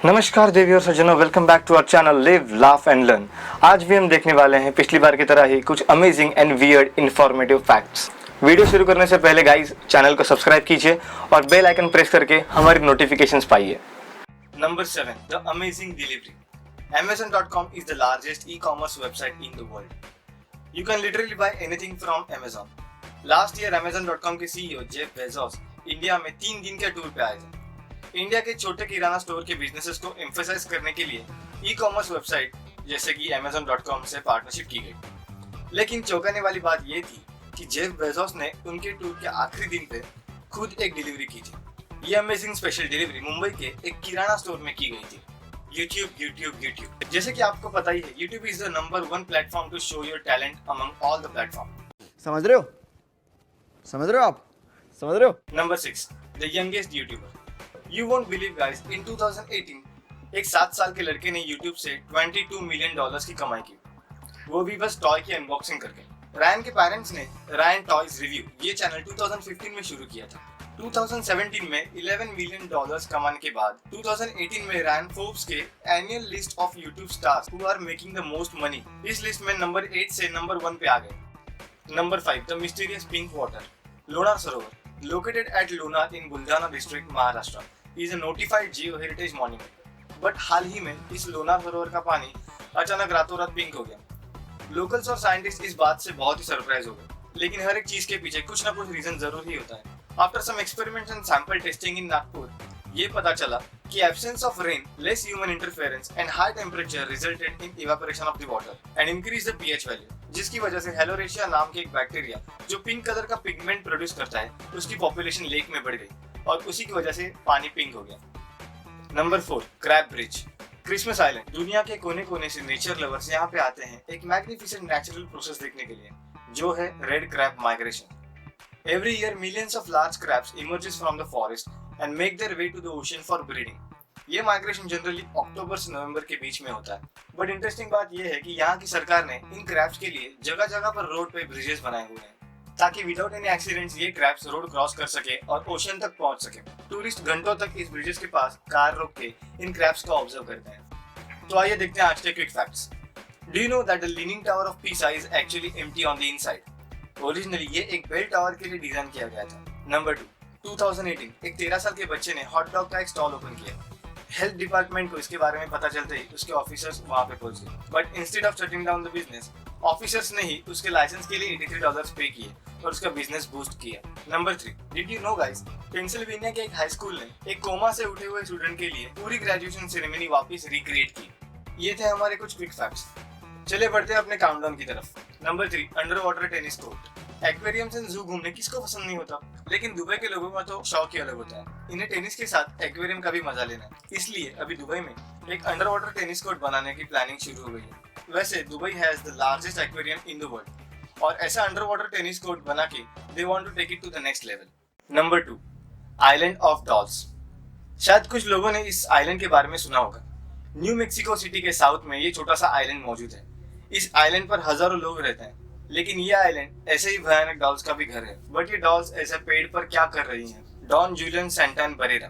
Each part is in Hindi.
नमस्कार देवी और सज्जनों, welcome back to our channel live laugh and learn. आज भी हम देखने वाले हैं पिछली बार की तरह ही कुछ amazing and weird informative facts. Video शुरू करने से पहले गाइस चैनल को सब्सक्राइब कीजिए और बेल आइकन प्रेस करके हमारी नोटिफिकेशंस पाइए। Number 7, the amazing delivery. Amazon.com is the largest e-commerce website in the world. You can literally buy anything from Amazon. Last year Amazon.com के CEO जेफ बेजोस इंडिया में 3 दिन के टूर पे आए थे। इंडिया के छोटे किराना स्टोर के बिजनेसेस को एम्फसाइज करने के लिए ई-कॉमर्स वेबसाइट जैसे कि Amazon.com से पार्टनरशिप की गई। लेकिन चौंकाने वाली बात ये थी कि जेफ बेजोस ने उनके टूर के आखिरी दिन पे खुद एक डिलीवरी की थी। ये अमेजिंग स्पेशल डिलीवरी मुंबई के एक किराना स्टोर में की गई थी। YouTube। जैसे कि आपको पता ही है, YouTube is the number 1 platform to show your talent among all the platform. समझ रहे हो आप समझ रहे हो। Number 6, the youngest YouTuber. You won't believe guys, in 2018 एक 7 साल के लड़के ने YouTube से $22 मिलियन की कमाई की, वो भी बस टॉय की अनबॉक्सिंग करके। रायन के पेरेंट्स ने रायन टॉयज रिव्यू ये चैनल 2015 में शुरू किया था। 2017 में $11 मिलियन कमाने के बाद 2018 में रायन फोर्ब्स के annual list of YouTube stars who are making the most money इस लिस्ट में नंबर 8 से नंबर 1 पे आ गए। Number 5, the mysterious pink water. Lonar सरोवर located at Lonar in Buldhana district Maharashtra is a notified geo heritage monument. But हाल ही में इस लोणार सरोवर का पानी अचानक रातों रात पिंक हो गया। लोकल्स और साइंटिस्ट इस बात से बहुत ही सरप्राइज हो गए, लेकिन हर एक चीज के पीछे कुछ ना कुछ रीजन जरूर ही होता है। After some experiments and sample testing in Nagpur, ये पता चला कि absence of rain, less human interference and high temperature resulted in evaporation of the water and increased the pH value, जिसकी वजह से हेलोरेशिया नाम के एक बैक्टीरिया जो पिंक कलर का पिगमेंट प्रोड्यूस करता है, उसकी पॉपुलेशन लेक में बढ़ गई और उसी की वजह से पानी पिंक हो गया। Number 4, crab bridge. Christmas island. दुनिया के कोने कोने से नेचर लवर्स यहाँ पे आते हैं एक मैग्निफिसेंट नेचुरल प्रोसेस देखने के लिए, जो है red crab migration. Every year, millions of large crabs emerges from the forest and make their way to the ocean for breeding. ये माइग्रेशन जनरली अक्टूबर से नवंबर के बीच में होता है। बट इंटरेस्टिंग बात ये है कि यहाँ की सरकार ने इन क्रैब्स के लिए जगह जगह पर रोड पे ब्रिजेस बनाए हुए हैं ताकि विदाउट एनी एक्सीडेंट्स ये क्रैब्स रोड क्रॉस कर सके और ओशन तक पहुंच सके। टूरिस्ट घंटों तक इस ब्रिजेस के पास कार रोक के इन क्रैब्स को ऑब्जर्व करते हैं। तो आइए देखते हैं आज के quick facts. Do you know that the leaning tower of Pisa is actually empty on the inside? Originally ये एक बेल टावर के लिए डिजाइन किया गया था। नंबर 2, 2018 एक 13 साल के बच्चे ने हॉट डॉग का एक स्टॉल ओपन किया। हेल्थ डिपार्टमेंट को इसके बारे में पता चलते ही उसके ऑफिसर्स वहां पे पहुंच गए, but instead of shutting down the business, officers ने ही उसके लाइसेंस के लिए $83 पे किए और उसका बिजनेस बूस्ट किया। Number 3, did you know guys, Pennsylvania के एक हाई स्कूल ने एक कोमा से उठे हुए स्टूडेंट के लिए पूरी ग्रेजुएशन सेरेमनी वापस रिक्रिएट की। ये थे हमारे कुछ क्विक फैक्ट्स। चले बढ़ते हैं अपने काउंटडाउन की तरफ। Number 3, under water tennis court. Aquarium से जू घूमने किसको पसंद नहीं होता, लेकिन दुबई के लोगों का तो शौक ही अलग होता है। इन्हें टेनिस के साथ एक्वेरियम का भी मजा लेना है, इसलिए अभी दुबई में एक अंडर वाटर टेनिस कोर्ट बनाने की प्लानिंग शुरू हो गई है। वैसे Dubai has the largest aquarium in the world और ऐसा अंडर वाटर टेनिस कोर्ट बना के they want to take it to the next level. Number 2, island of dolls. शायद कुछ लोगों ने इस आइलैंड के बारे में सुना होगा। न्यू मेक्सिको सिटी के साउथ में ये छोटा सा आइलैंड मौजूद है। इस आइलैंड पर हजारों लोग रहते हैं, लेकिन ये आइलैंड ऐसे ही भयानक डॉल्स का भी घर है। बट ये डॉल्स ऐसे पेड़ पर क्या कर रही हैं? डॉन जूलियन सैंटान बरेरा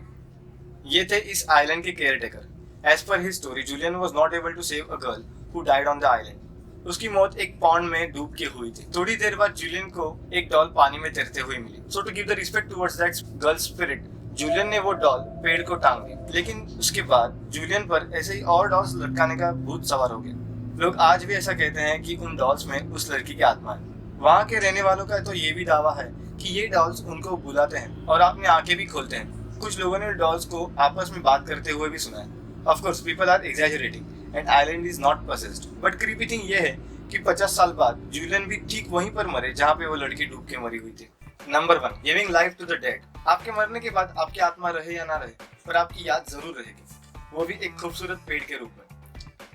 ये थे इस आइलैंड के caretaker. As per his story, Julian was not able to save a girl who died on the island. उसकी मौत एक पॉन्ड में डूब के हुई थी। थोड़ी देर बाद जूलियन को एक डॉल पानी में तैरते हुए मिली। So to give the respect towards that girl spirit, Julian ने वो डॉल पेड़ को टांग दी। लेकिन उसके बाद जूलियन पर ऐसे ही और डॉल्स लटकाने का भूत सवार हो गया। लोग आज भी ऐसा कहते हैं कि उन डॉल्स में उस लड़की की आत्मा है। वहाँ के रहने वालों का तो ये भी दावा है कि ये डॉल्स उनको बुलाते हैं और अपनी आंखें भी खोलते हैं। कुछ लोगों ने डॉल्स को आपस में बात करते हुए भी सुना है। Of course people are exaggerating and island is not possessed, but creepy thing ये है कि 50 साल बाद जूलियन भी ठीक वहीं पर मरे जहाँ पे वो लड़की डूब के मरी हुई थी। Number 1, giving life to the dead. आपके मरने के बाद आपकी आत्मा रहे या ना रहे, पर आपकी याद जरूर रहेगी, वो भी एक खूबसूरत पेड़ के रूप में।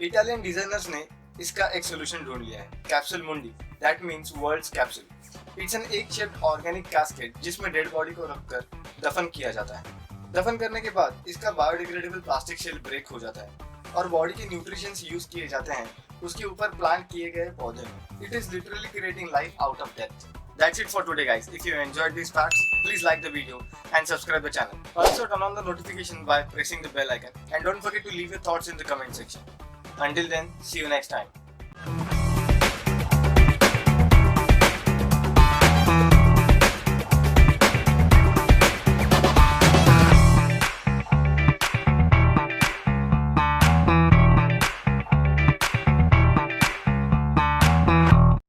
इटालियन डिजाइनर्स ने इसका एक सोल्यूशन ढूंढ लिया है, capsule mundi, that means world's capsule. It's an egg shaped organic casket जिसमें डेड बॉडी को रखकर दफन किया जाता है। दफन करने के बाद इसका बायोडिग्रेडेबल प्लास्टिक शेल ब्रेक हो जाता है और बॉडी के न्यूट्रिशंस यूज किए जाते हैं उसके ऊपर प्लांट किए गए पौधे में। It is literally creating life out of death. That's it for today, guys. If you enjoyed these facts, please like the video and subscribe the channel. Also turn on the notification by pressing the bell icon, and don't forget to leave your thoughts in the comment section. Until then, see you next time.